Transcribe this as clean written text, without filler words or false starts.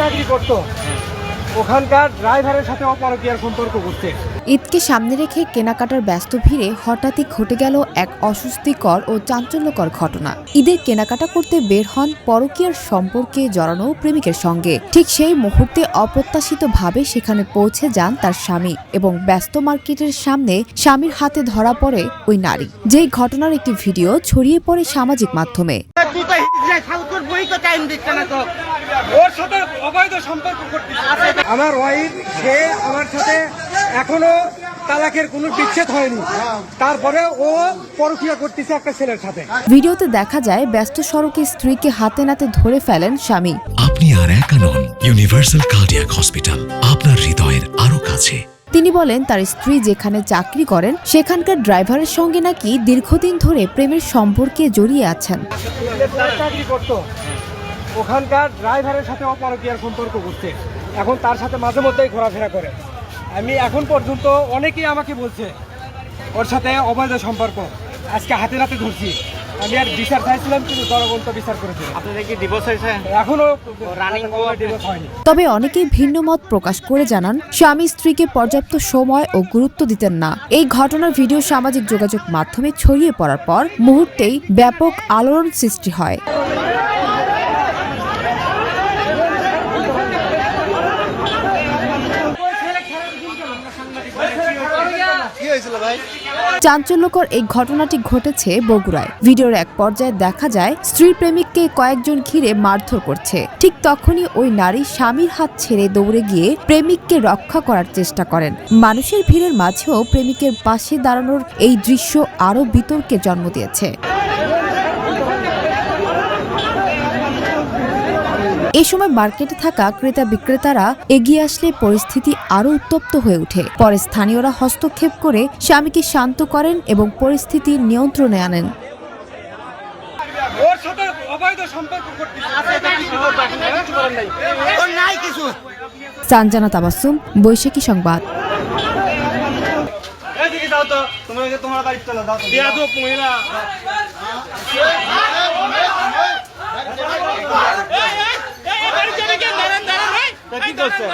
চাকরি করতো, ওখানকার ড্রাইভারের সাথে অপরকীয়ার সম্পর্ক করতে। ঈদকে সামনে রেখে কেনাকাটার ব্যস্ত ভিড়ে হঠাৎই ঘটে গেল এক অস্বস্তিকর ও চাঞ্চল্যকর ঘটনা। ঈদের কেনাকাটা করতে বের হন পরকীয়ার সম্পর্কে জড়ানো প্রেমিকের সঙ্গে। ঠিক সেই মুহূর্তে অপ্রত্যাশিতভাবে সেখানে পৌঁছে যান তার স্বামী এবং ব্যস্ত মার্কেটের সামনে স্বামীর হাতে ধরা পড়ে ওই নারী। যেই ঘটনার একটি ভিডিও ছড়িয়ে পড়ে সামাজিক মাধ্যমে। আমার ওয়াইফ, সে আমার সাথে এখনো তালাকের কোনো বিচ্ছেদ হয়নি, তারপরে ও পরকীয়া করতেছে একটা ছেলের সাথে। ভিডিওতে দেখা যায় ব্যস্ত সড়কে স্ত্রীকে হাতে নাতে ধরে ফেলেন স্বামী। আপনি আর একা নন, ইউনিভার্সাল কার্ডিয়াক হসপিটাল আপনার হৃদয়ের আরো কাছে। তিনি বলেন তার স্ত্রী যেখানে চাকরি করেন সেখানকার ড্রাইভারের সঙ্গে নাকি দীর্ঘদিন ধরে প্রেমের সম্পর্কে জড়িয়ে আছেন। চাকরি করতো, ওখানকার ড্রাইভারের সাথে অপরকীয়ার সম্পর্ক করতে, এখন তার সাথে মাঝে মধ্যেই ঘোরাফেরা করে। আমি এখন পর্যন্ত অনেকেই আমাকে বলছে ওর সাথে অবৈধ সম্পর্ক, আজকে হাতে নাতে ধরছি। আমি আর বিচার চাইছিলাম, কিন্তু জনগণ বিচার করেছে। আপনাদের কি ডিভোর্স হয়েছে? এখনো রানিং ডিভোর্স হয়নি। তবে অনেকেই ভিন্ন মত প্রকাশ করে জানান স্বামী স্ত্রীকে পর্যাপ্ত সময় ও গুরুত্ব দিতেন না। এই ঘটনার ভিডিও সামাজিক যোগাযোগ মাধ্যমে ছড়িয়ে পড়ার পর মুহূর্তেই ব্যাপক আলোড়ন সৃষ্টি হয়। চাঞ্চল্যকর এই ঘটনাটি ঘটেছে বগুড়ায়। ভিডিওর এক পর্যায়ে দেখা যায় স্ত্রী প্রেমিককে কয়েকজন ঘিরে মারধর করছে। ঠিক তখনই ওই নারী স্বামীর হাত ছেড়ে দৌড়ে গিয়ে প্রেমিককে রক্ষা করার চেষ্টা করেন। মানুষের ভিড়ের মাঝেও প্রেমিকের পাশে দাঁড়ানোর এই দৃশ্য আরও বিতর্কের জন্ম দিয়েছে। এই সময় মার্কেটে থাকা ক্রেতা বিক্রেতারা এগিয়ে আসলে পরিস্থিতি আরো উত্তপ্ত হয়ে ওঠে। পরে স্থানীয়রা হস্তক্ষেপ করে স্বামীকে শান্ত করেন এবং পরিস্থিতি নিয়ন্ত্রণে আনেন। সানজানা তাবাসসুম, বৈশাখী সংবাদ। কি করছে?